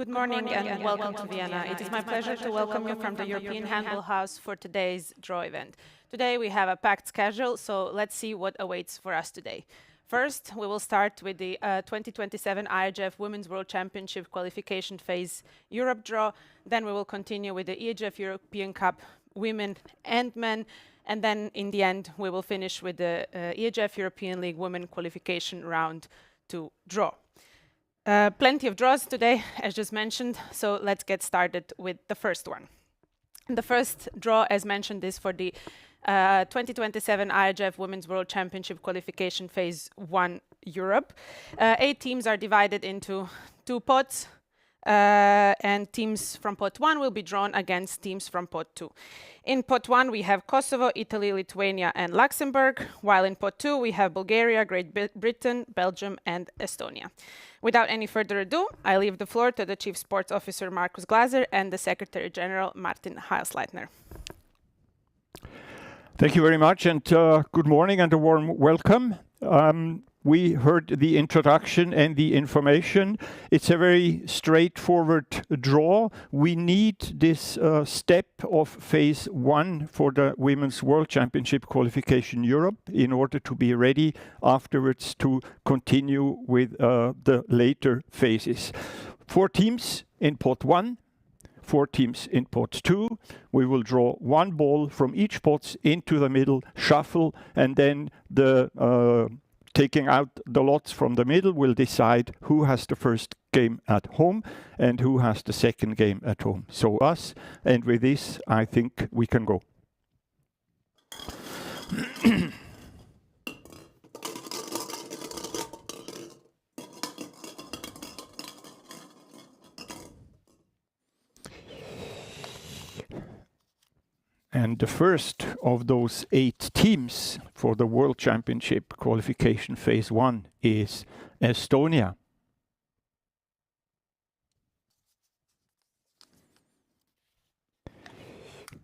Good morning and welcome to Vienna. It is my pleasure to welcome you from the European Handball House for today's draw event. Today we have a packed schedule, so let's see what awaits for us today. First, we will start with the 2027 EHF Women's World Championship Qualification Phase Europe draw. Then we will continue with the EHF European Cup Women and Men. And then in the end, we will finish with the EHF European League Women Qualification Round 2 draw. Plenty of draws today, as just mentioned, so let's get started with the first one. The first draw, as mentioned, is for the 2027 EHF Women's World Championship Qualification Phase 1 Europe. 8 teams are divided into 2 pots, and teams from pot 1 will be drawn against teams from pot 2. In pot 1 we have Kosovo, Italy, Lithuania and Luxembourg, while in pot 2 we have Bulgaria, Great Britain, Belgium and Estonia. Without any further ado, I leave the floor to the Chief Sports Officer Markus Glaser and the Secretary General Martin Heilsleitner. Thank you very much, and good morning and a warm welcome. We heard the introduction and the information. It's a very straightforward draw. We need this step of phase 1 for the Women's World Championship Qualification Europe in order to be ready afterwards to continue with the later phases. 4 teams in pot 1. 4 teams in pot 2. We will draw 1 ball from each pot into the middle, shuffle, and then the taking out the lots from the middle will decide who has the first game at home and who has the second game at home. So us, and with this, I think we can go. And the first of those 8 teams for the World Championship Qualification Phase 1 is Estonia.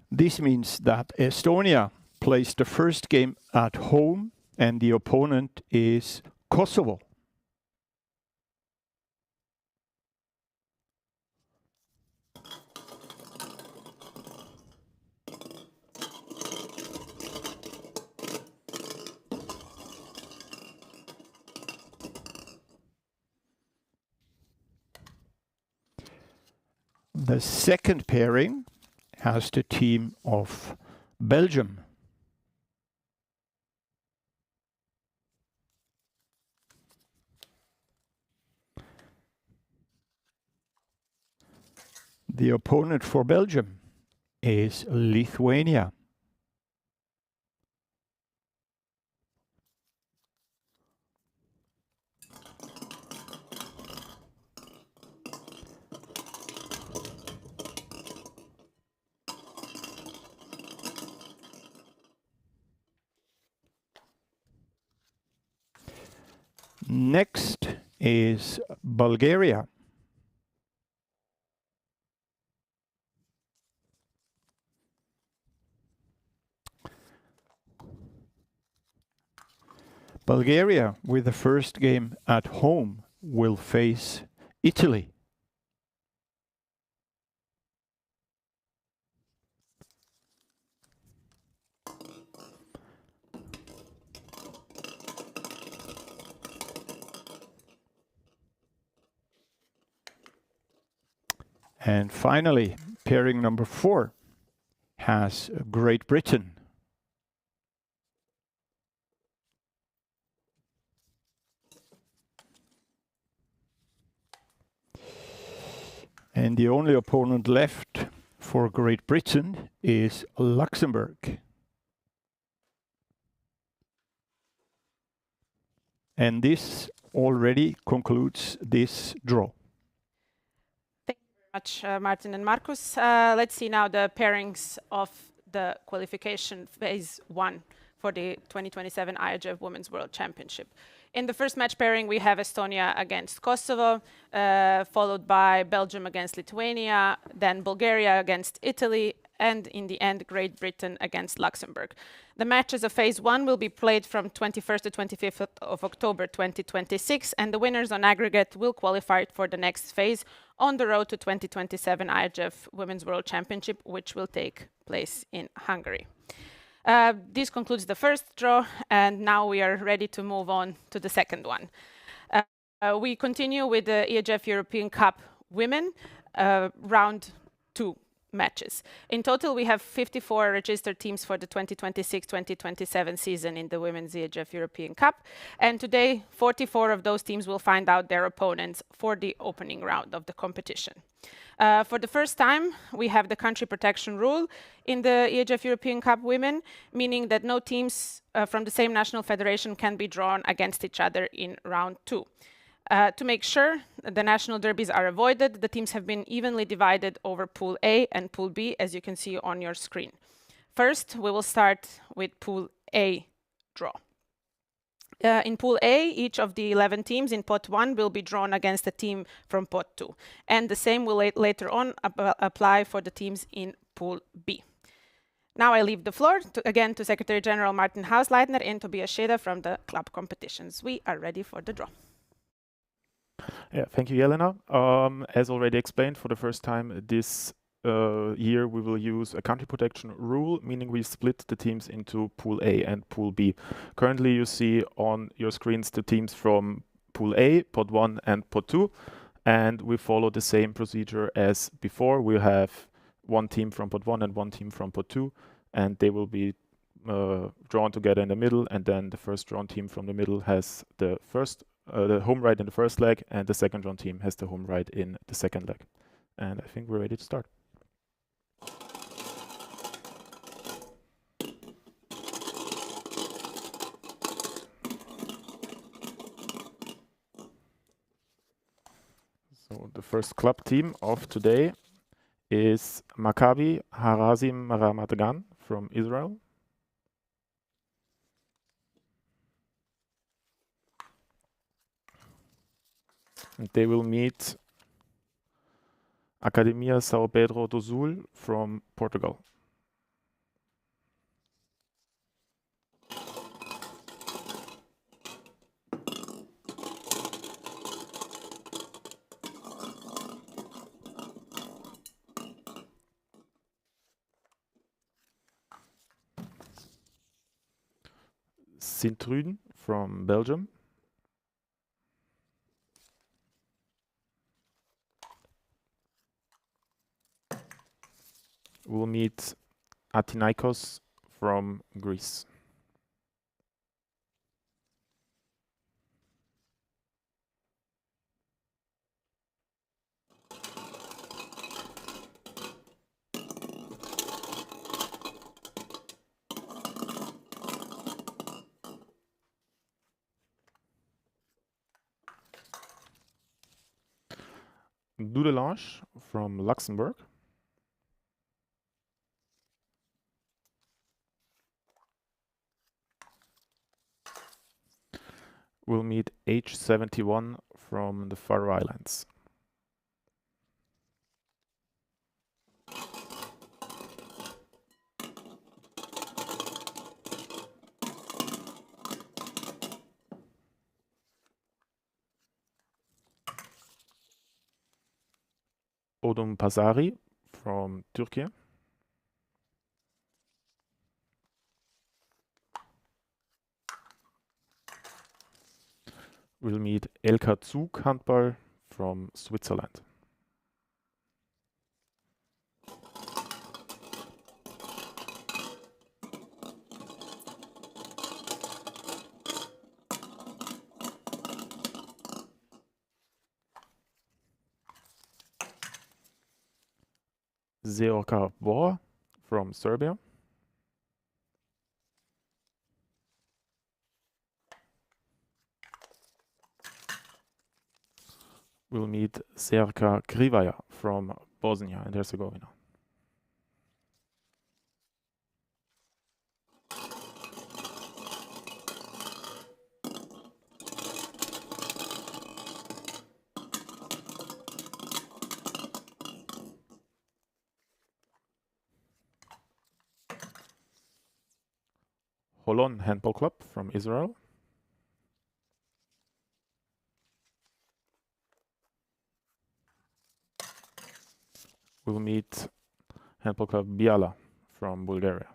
This means that Estonia plays the first game at home and the opponent is Kosovo. The second pairing has the team of Belgium. The opponent for Belgium is Lithuania. Next is Bulgaria. Bulgaria, with the first game at home, will face Italy. And finally, pairing number 4 has Great Britain. And the only opponent left for Great Britain is Luxembourg. And this already concludes this draw. Much, Martin and Markus. Let's see now the pairings of the qualification phase 1 for the 2027 EHF Women's World Championship. In the first match pairing, we have Estonia against Kosovo, followed by Belgium against Lithuania, then Bulgaria against Italy, and in the end, Great Britain against Luxembourg. The matches of Phase 1 will be played from 21st to 25th of October 2026, and the winners on aggregate will qualify for the next phase on the road to 2027 IHF Women's World Championship, which will take place in Hungary. This concludes the first draw, and now we are ready to move on to the second one. We continue with the EHF European Cup Women round 2 matches. In total, we have 54 registered teams for the 2026-2027 season in the Women's EHF European Cup, and today 44 of those teams will find out their opponents for the opening round of the competition. For the first time, we have the country protection rule in the EHF European Cup Women, meaning that no teams from the same national federation can be drawn against each other in round 2. To make sure the national derbies are avoided, the teams have been evenly divided over Pool A and Pool B, as you can see on your screen. First, we will start with Pool A draw. In Pool A, each of the 11 teams in Pot 1 will be drawn against a team from Pot 2, and the same will later on apply for the teams in Pool B. Now I leave the floor again to Secretary General Martin Hausleitner and Tobias Scheder from the club competitions. We are ready for the draw. Yeah, thank you, Jelena. As already explained, for the first time this year we will use a country protection rule, meaning we split the teams into Pool A and Pool B. Currently you see on your screens the teams from Pool A, Pot 1 and Pot 2, and we follow the same procedure as before. We have one team from Pot 1 and one team from Pot 2, and they will be drawn together in the middle, and then the first drawn team from the middle has the home right in the first leg, and the second drawn team has the home right in the second leg. And I think we're ready to start. So the first club team of today is Maccabi Harazim Ramat Gan from Israel. And they will meet Academia São Pedro do Sul from Portugal. Sint-Truiden from Belgium. We'll meet Athinaikos from Greece. Dudelange from Luxembourg. We'll meet H71 from the Faroe Islands. Odum Pasari from Turkey. We'll meet LK Zug Handball from Switzerland. Zeorka Bor from Serbia. We'll meet Serka Krivaja from Bosnia and Herzegovina. Holon Handball Club from Israel. We'll meet Handball Club Biala from Bulgaria.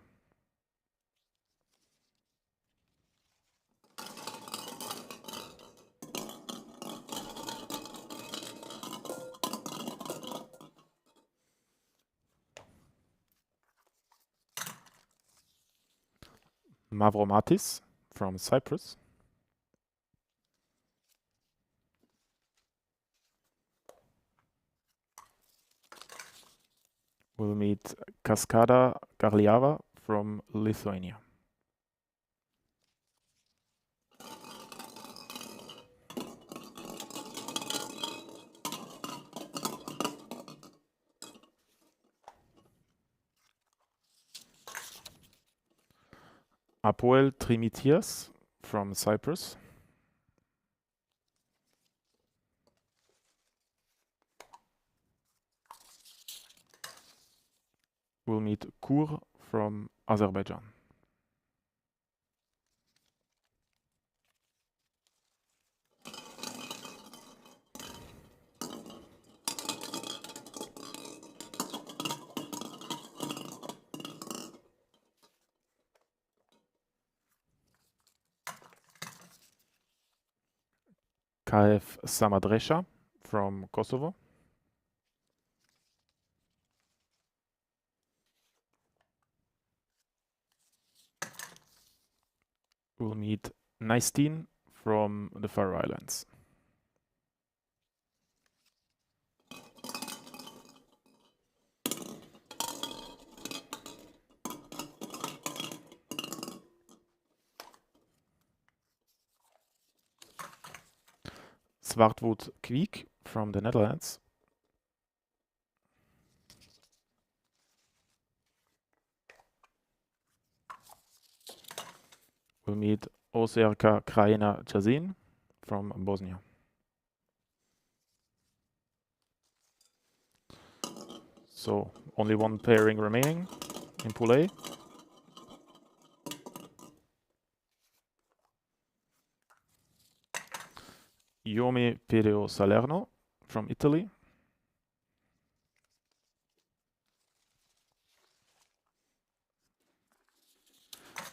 Mavromatis from Cyprus. We'll meet Kaskada Garliava from Lithuania. Apoel Trimitias from Cyprus. We'll meet Kur from Azerbaijan. KF Samadresha from Kosovo. We'll meet Naistin from the Faroe Islands. Zwartwoud Kwiek from the Netherlands. We'll meet Oserka Krajina Jazin from Bosnia. So only one pairing remaining in Pool A. Iomi Pireo Salerno from Italy.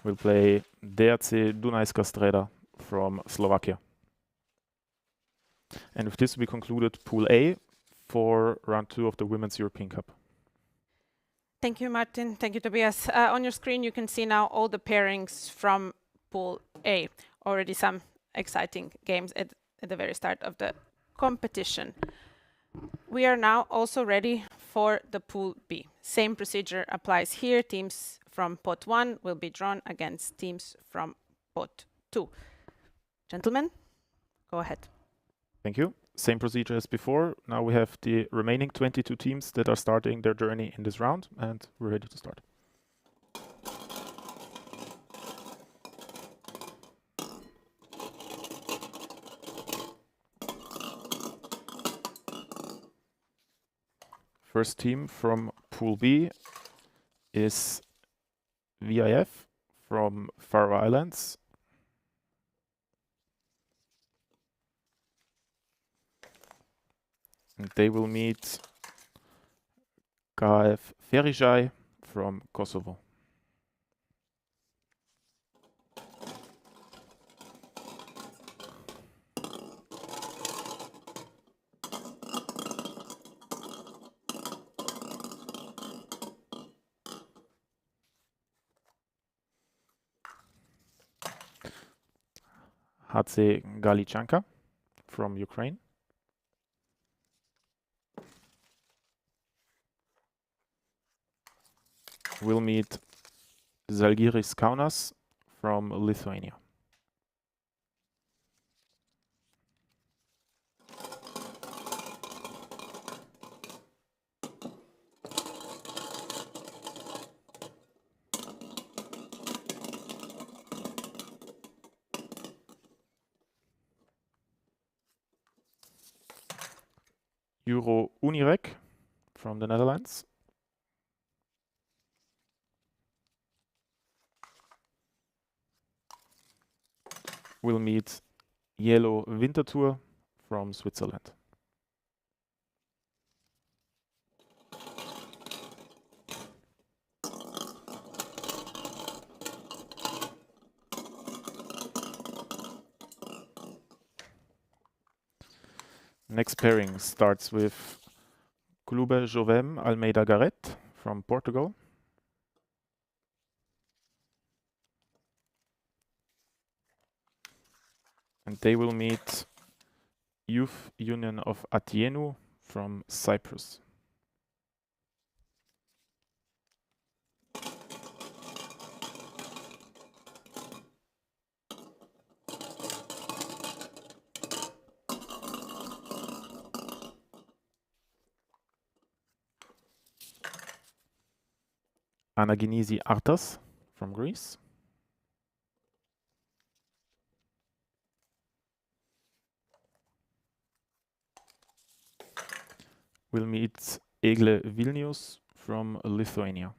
We'll play DRC Dunajska Streda from Slovakia. And with this we concluded Pool A for round 2 of the Women's European Cup. Thank you, Martin. Thank you, Tobias. On your screen, you can see now all the pairings from Pool A. Already some exciting games at the very start of the competition. We are now also ready for the Pool B. Same procedure applies here. Teams from Pot 1 will be drawn against teams from Pot 2. Gentlemen, go ahead. Thank you. Same procedure as before. Now we have the remaining 22 teams that are starting their journey in this round, and we're ready to start. First team from Pool B is VIF from Faroe Islands. And they will meet KF Ferijai from Kosovo. HC Galichanka from Ukraine. We'll meet Zalgiris Kaunas from Lithuania. Euro Unirek from the Netherlands. will meet Yellow Winterthur from Switzerland. Next pairing starts with Clube Jovem Almeida Garrett from Portugal. And they will meet Youth Union of Atienu from Cyprus. Anaginisi Artas from Greece. Will meet Egle Vilnius from Lithuania.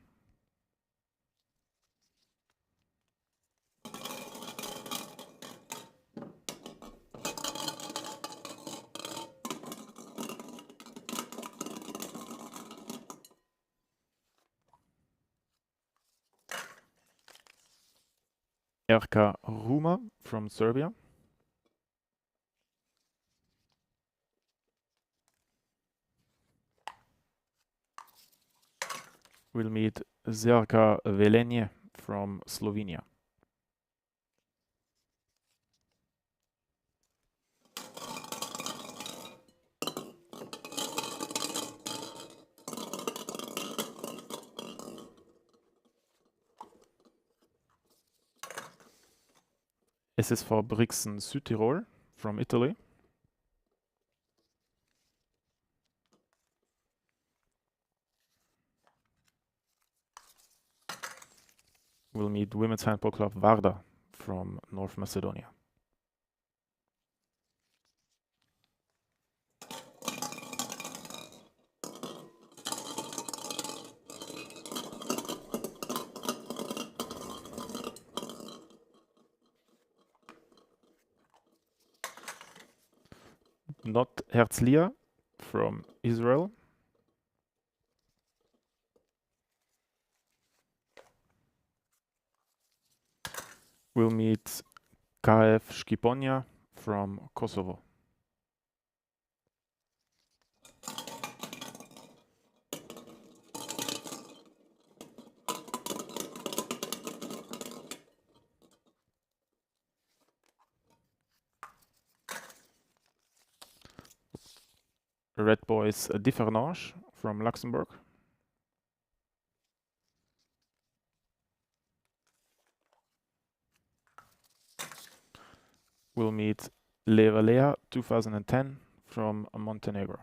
Erka Ruma from Serbia. Will meet Zerka Velenje from Slovenia. SSV Brixen Südtirol from Italy. Will meet Women's Handball Club Varda from North Macedonia. Not Herzliya from Israel. Will meet KF Škiponia from Kosovo. Red Boys Differnange from Luxembourg. Will meet Levalea 2010 from Montenegro.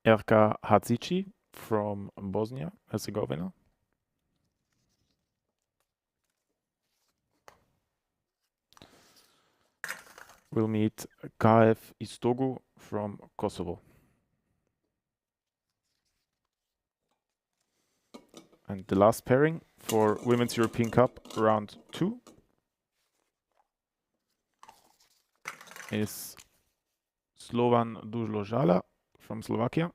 Erka Hadzici from Bosnia Herzegovina. Will meet KF Istogu from Kosovo. And the last pairing for Women's European Cup round 2 is Slovan Dujložala from Slovakia.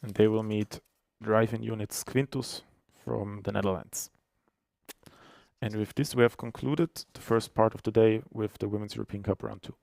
And they will meet Drive-In Units Quintus from the Netherlands. And with this, we have concluded the first part of the day with the Women's European Cup round 2.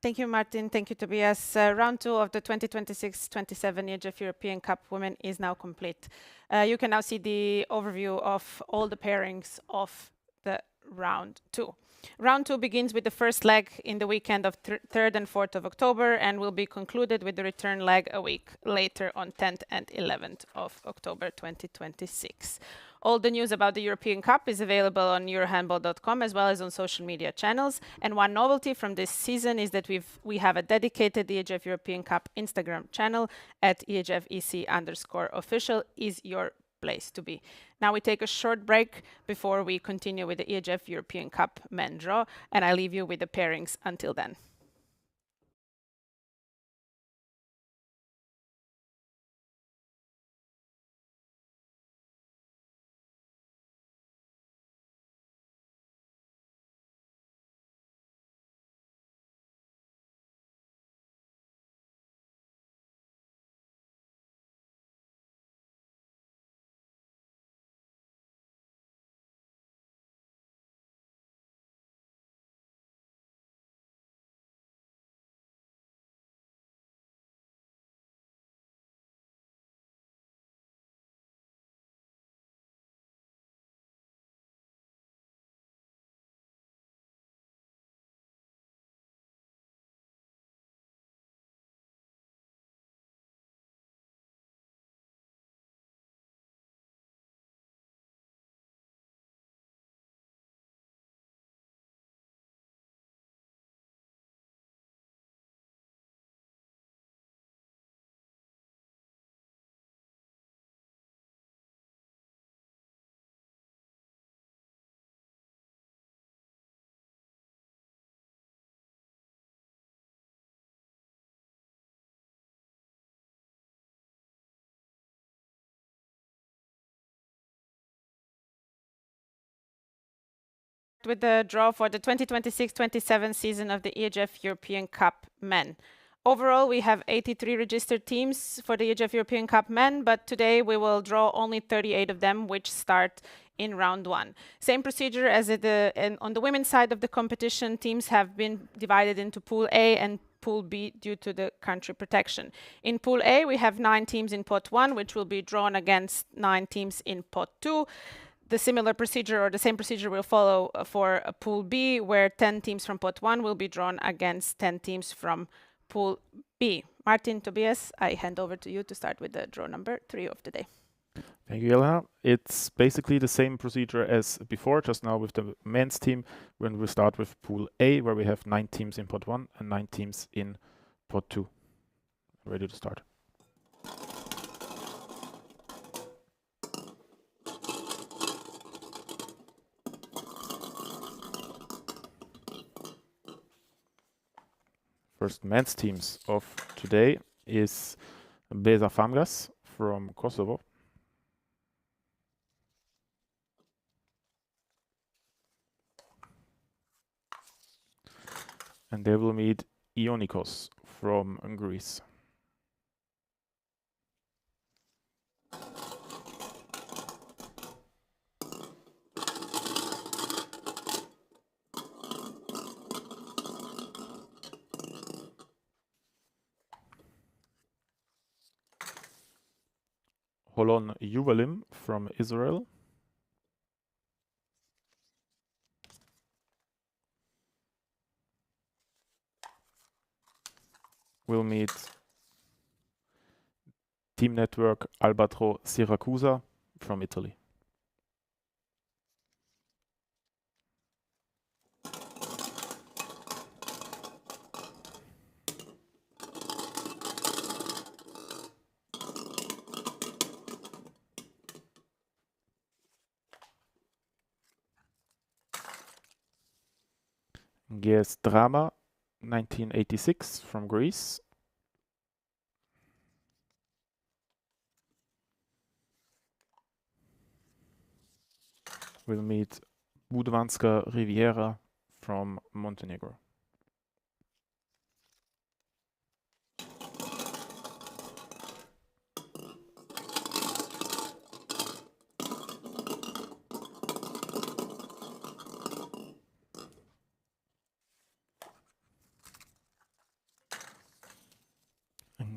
Thank you, Martin. Thank you, Tobias. Round 2 of the 2026-27 EHF European Cup Women is now complete. You can now see the overview of all the pairings of the round 2. Round 2 begins with the first leg in the weekend of 3rd and 4th of October and will be concluded with the return leg a week later on 10th and 11th of October 2026. All the news about the European Cup is available on eurohandball.com as well as on social media channels. And one novelty from this season is that we have a dedicated EHF European Cup Instagram channel at EHFEC_official is your place to be. Now we take a short break before we continue with the EHF European Cup men draw, and I leave you with the pairings until then. With the draw for the 2026-27 season of the EHF European Cup men. Overall, we have 83 registered teams for the EHF European Cup men, but today we will draw only 38 of them, which start in round one. Same procedure as on the women's side of the competition, teams have been divided into Pool A and Pool B due to the country protection. In Pool A, we have 9 teams in Pot 1, which will be drawn against 9 teams in Pot 2. The similar procedure or the same procedure will follow for Pool B, where 10 teams from Pot 1 will be drawn against 10 teams from Pool B. Martin, Tobias, I hand over to you to start with the draw number 3 of the day. Thank you, Jelena. It's basically the same procedure as before, just now with the men's team, when we start with Pool A, where we have 9 teams in Pot 1 and 9 teams in Pot 2. Ready to start. First men's teams of today is Beza Famgas from Kosovo. And they will meet Ionikos from Greece. Holon Yuvalim from Israel. Will meet Team Network Albatro Siracusa from Italy. GS Drama 1986 from Greece. We'll meet Budvanska Riviera from Montenegro.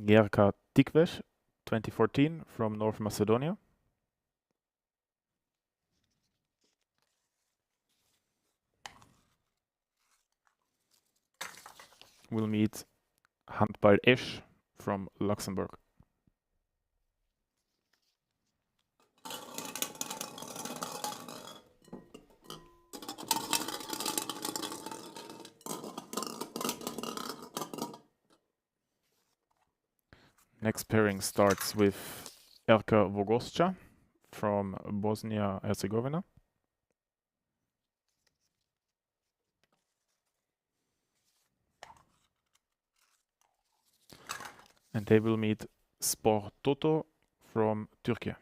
Gerka Tikvesh 2014 from North Macedonia. We'll meet Handball Esch from Luxembourg. Next pairing starts with Erka Vogosca from Bosnia-Herzegovina. And they will meet Spor Toto from Turkey.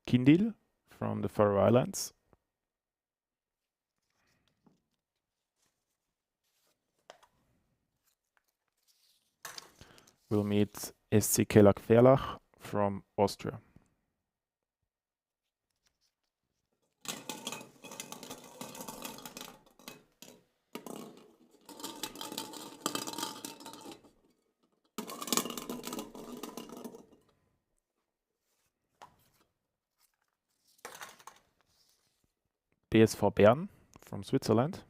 Kindil from the Faroe Islands. We'll meet SC Kelak Verlach from Austria. BSV Bern from Switzerland.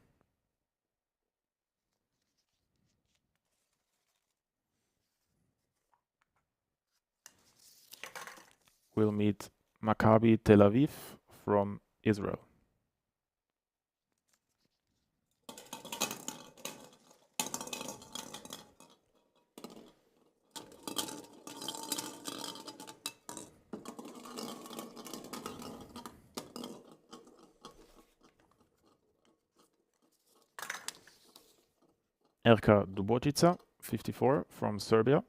We'll meet Maccabi Tel Aviv from Israel. Erka Dubotica, 54, from Serbia.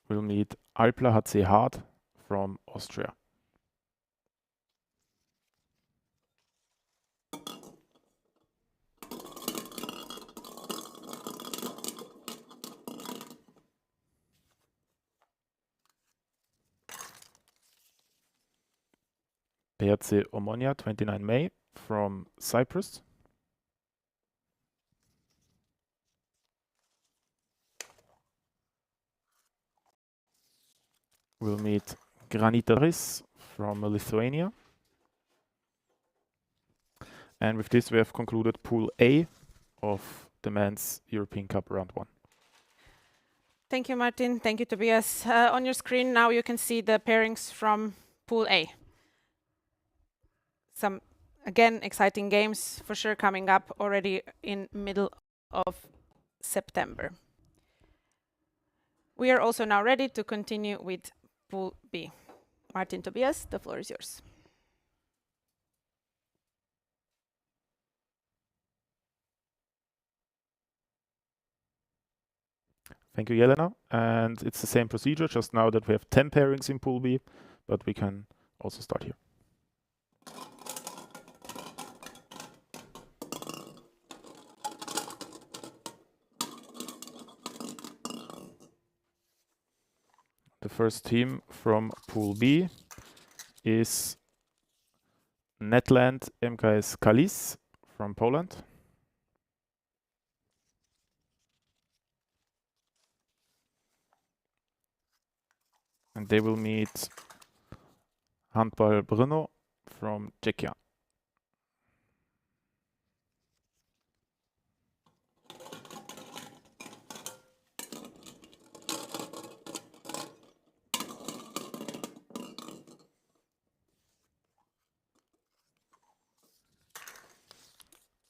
We'll meet Alpla HC Hard from Austria. PRC Omonia, 29 May, from Cyprus. We'll meet Granitaris from Lithuania. And with this, we have concluded Pool A of the Men's European Cup Round 1. Thank you, Martin. Thank you, Tobias. On your screen now you can see the pairings from Pool A. Some, again, exciting games for sure coming up already in middle of September. We are also now ready to continue with Pool B. Martin, Tobias, the floor is yours. Thank you, Jelena. And it's the same procedure, just now that we have 10 pairings in Pool B, but we can also start here. The first team from Pool B is Netland MKS Kalisz from Poland. And they will meet Handball Brno from Czechia.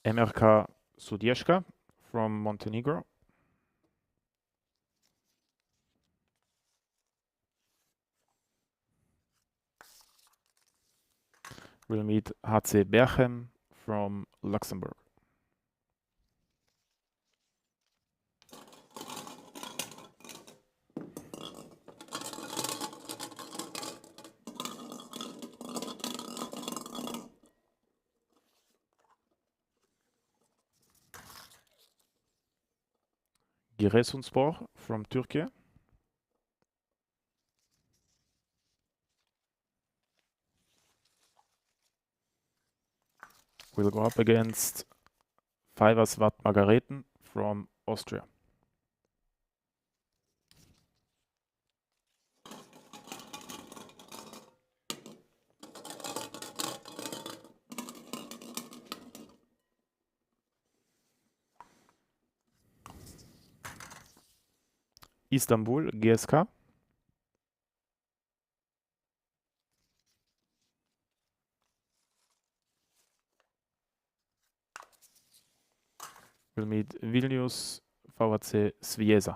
MRK Sudjeska from Montenegro. We'll meet HC Berchem from Luxembourg. Giresunspor from Turkey. We'll go up against Fiverswat Margareten from Austria. Istanbul, GSK. Will meet Vilnius, VHC Sviesa.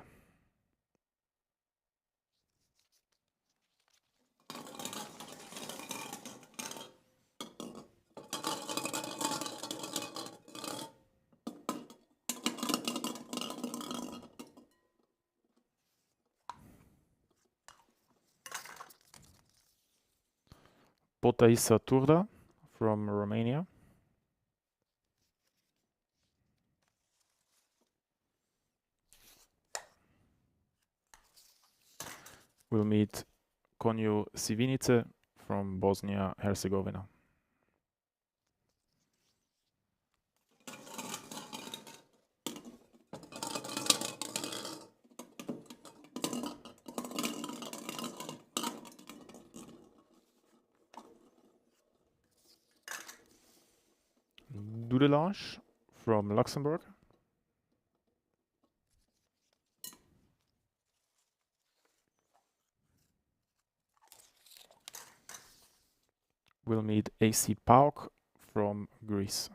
Potaissa Turda from Romania. We'll meet Konju Sivinice from Bosnia-Herzegovina. Dudelange from Luxembourg. We'll meet AC Pauk from Greece.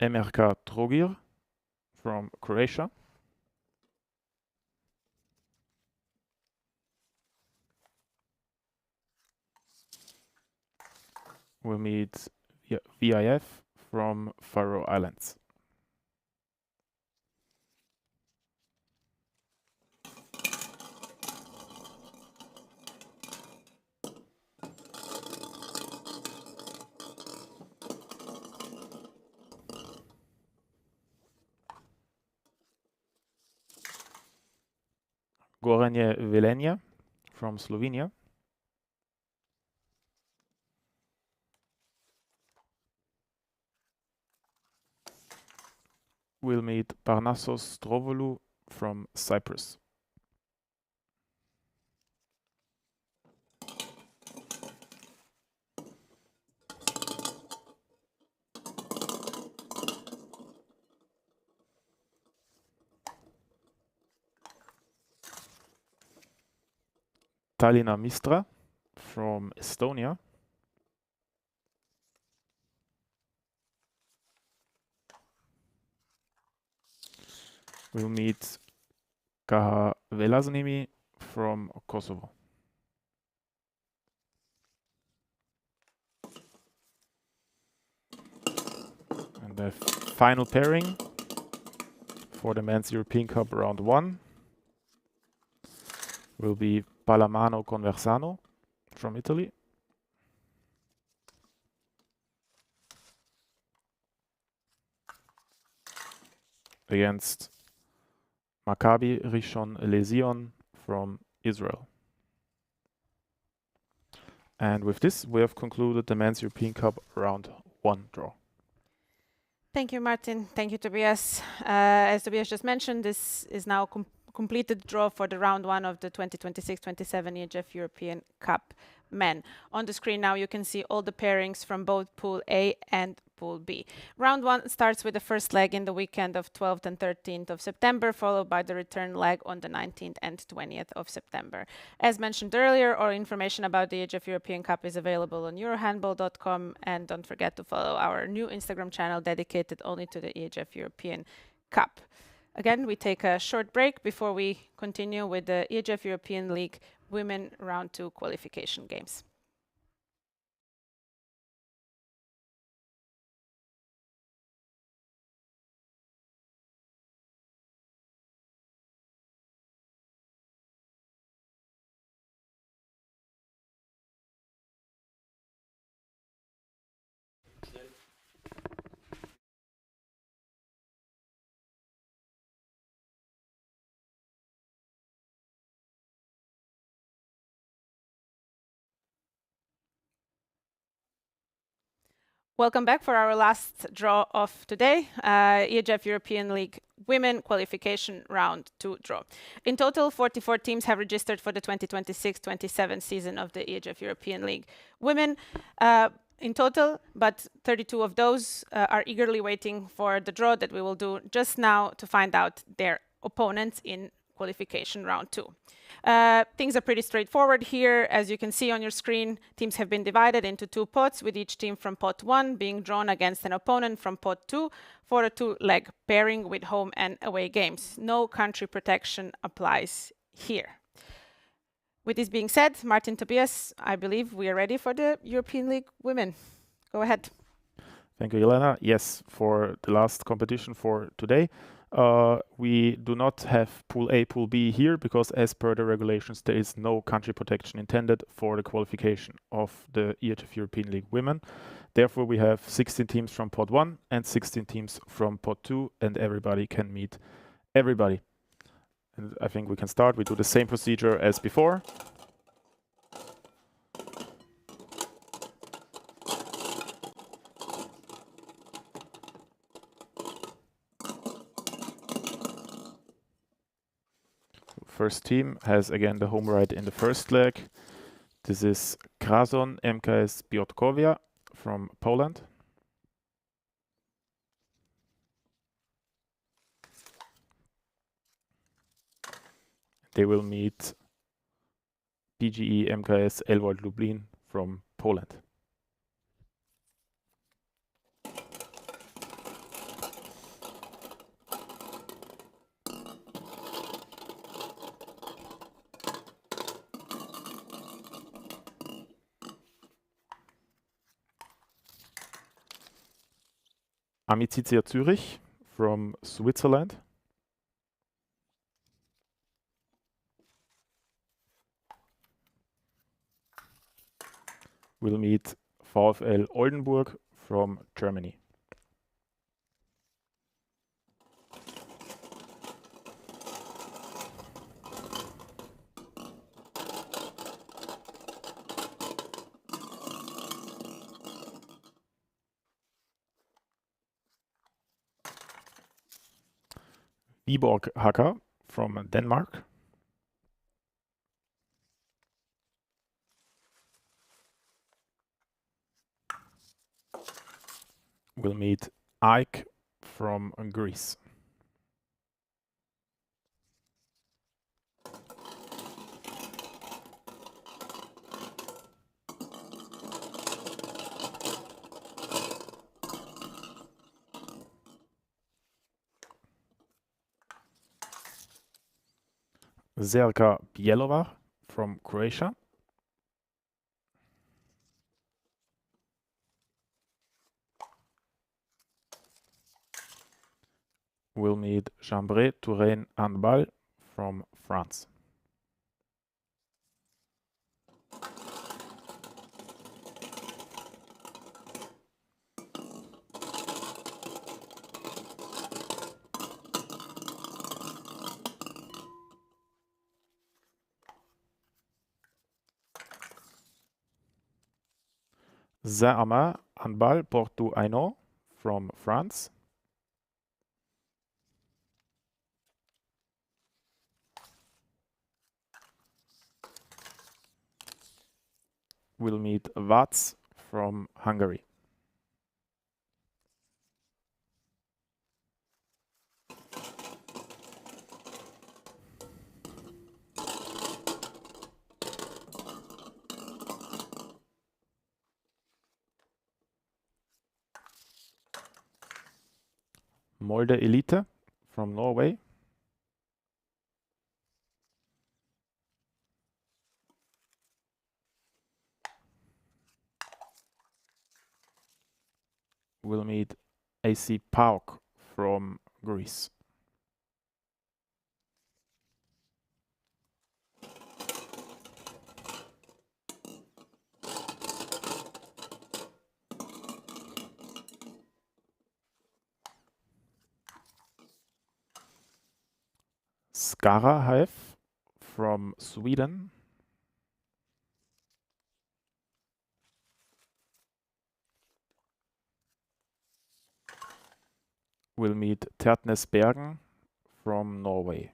MRK Trogir from Croatia. We'll meet VIF from Faroe Islands. Gorenje Velenje from Slovenia. We'll meet Parnassos Strovoulou from Cyprus. Tallinna Mistra from Estonia. We'll meet Kaha Velaznimi from Kosovo. And the final pairing for the Men's European Cup Round 1 will be Palamano Conversano from Italy against Maccabi Rishon LeZion from Israel. And with this, we have concluded the Men's European Cup Round 1 draw. Thank you, Martin. Thank you, Tobias. As Tobias just mentioned, this is now completed draw for the round 1 of the 2026-27 EHF European Cup Men. On the screen now you can see all the pairings from both Pool A and Pool B. Round 1 starts with the first leg in the weekend of 12th and 13th of September, followed by the return leg on the 19th and 20th of September. As mentioned earlier, all information about the EHF European Cup is available on eurohandball.com, and don't forget to follow our new Instagram channel dedicated only to the EHF European Cup. Again, we take a short break before we continue with the EHF European League Women Round 2 qualification games. Welcome back for our last draw of today, EHF European League Women qualification round 2 draw. In total, 44 teams have registered for the 2026-27 season of the EHF European League Women in total, but 32 of those are eagerly waiting for the draw that we will do just now to find out their opponents in qualification round 2. Things are pretty straightforward here. As you can see on your screen, teams have been divided into 2 pots, with each team from pot 1 being drawn against an opponent from pot 2 for a 2-leg pairing with home and away games. No country protection applies here. With this being said, Martin, Tobias, I believe we are ready for the European League Women. Go ahead. Thank you, Jelena. Yes, for the last competition for today, we do not have Pool A, Pool B here because as per the regulations, there is no country protection intended for the qualification of the EHF European League Women. Therefore, we have 16 teams from pot 1 and 16 teams from pot 2, and everybody can meet everybody. And I think we can start. We do the same procedure as before. First team has again the home right in the first leg. This is Krason MKS Biotkovia from Poland. They will meet PGE MKS Elwold Lublin from Poland. Amicizia Zürich from Switzerland. Will meet VfL Oldenburg from Germany. Viborg Hacker from Denmark. Will meet Ike from Greece. Zerka Bielova from Croatia. Will meet Chambray Touraine Handball from France. Saint-Amand Handball Porto Hainaut from France. Will meet Vác from Hungary. Molde Elite from Norway. Will meet AC PAOK from Greece. Skara HF from Sweden. Will meet Tertnes Bergen from Norway.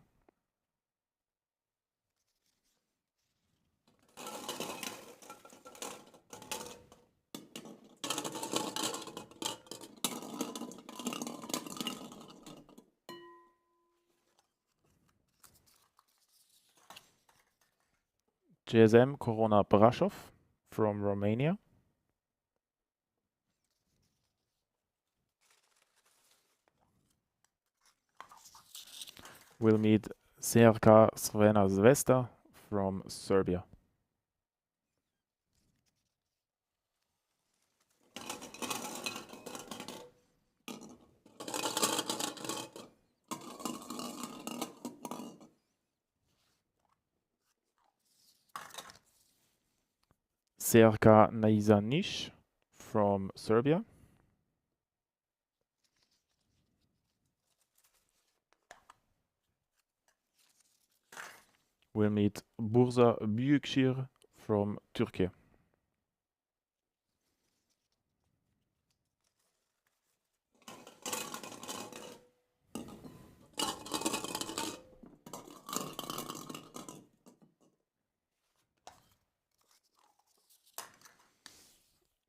GSM Corona Brasov from Romania. We'll meet CRK Crvena Zvezda from Serbia. CRK Naiza Niš from Serbia. We'll meet Bursa Büyükşehir from Turkey.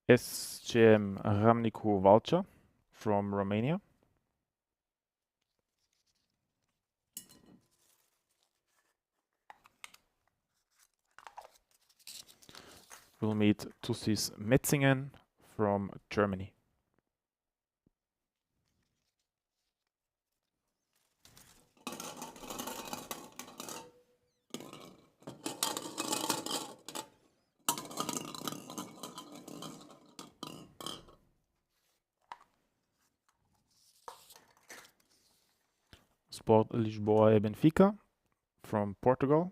SCM Ramnicu Valcha from Romania. We'll meet TuSis Metzingen from Germany. Sport Lisboa e Benfica from Portugal.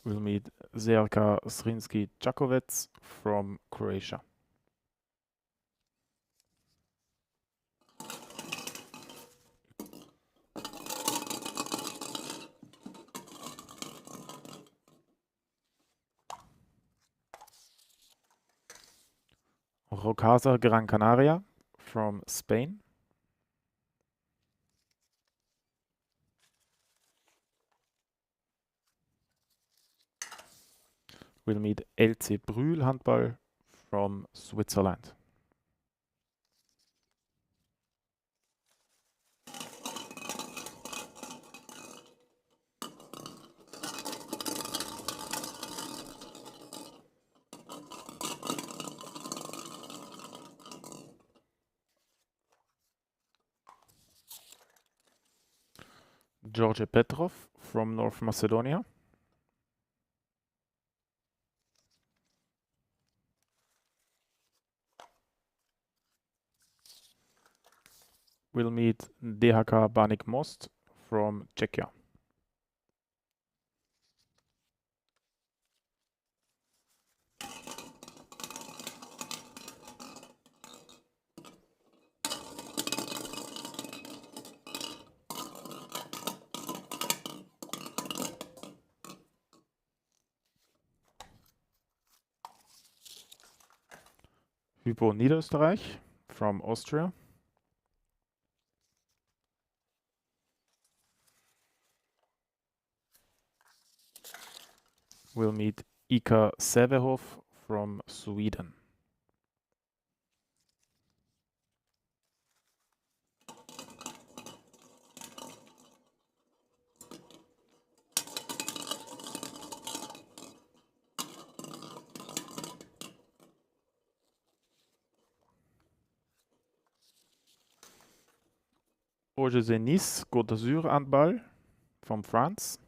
We'll meet ZRK Srinski Čakovec from Croatia. Rocasa Gran Canaria from Spain. We'll meet LC Brühl Handball from Switzerland. George Petrov from North Macedonia. We'll meet DHK Banik Most from Czechia. Hypo Niederösterreich from Austria. We'll meet Ika Sävehof from Sweden. OGC Nice Côte d'Azur Handball from France.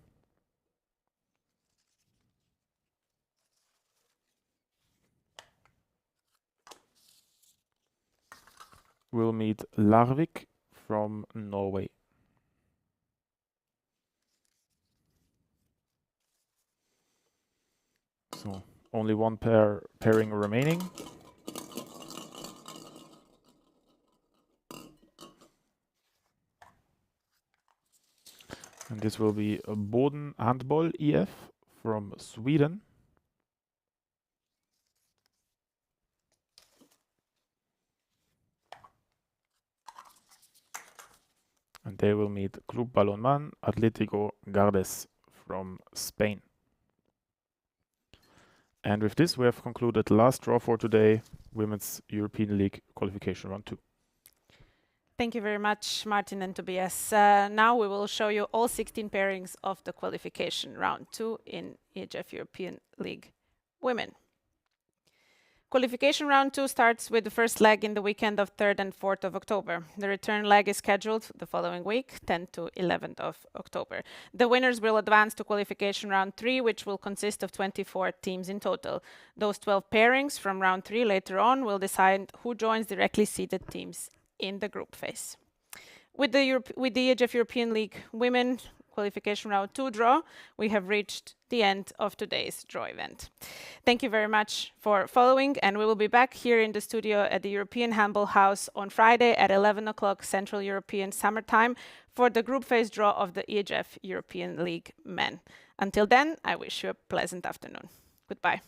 We'll meet Larvik from Norway. So only one pairing remaining. And this will be a Boden Handball EF from Sweden. they will meet Club Balonmán Atlético Gardes from Spain. And with this, we have concluded the last draw for today, Women's European League Qualification Round 2. Thank you very much, Martin and Tobias. Now we will show you all 16 pairings of the qualification round 2 in EHF European League Women. Qualification round 2 starts with the first leg in the weekend of 3rd and 4th of October. The return leg is scheduled the following week, 10th to 11th of October. The winners will advance to qualification round 3, which will consist of 24 teams in total. Those 12 pairings from round 3 later on will decide who joins directly seeded teams in the group phase. With the EHF European League Women qualification round 2 draw, we have reached the end of today's draw event. Thank you very much for following, and we will be back here in the studio at the European Handball House on Friday at 11 o'clock Central European Summer Time for the group phase draw of the EHF European League Men. Until then, I wish you a pleasant afternoon. Goodbye.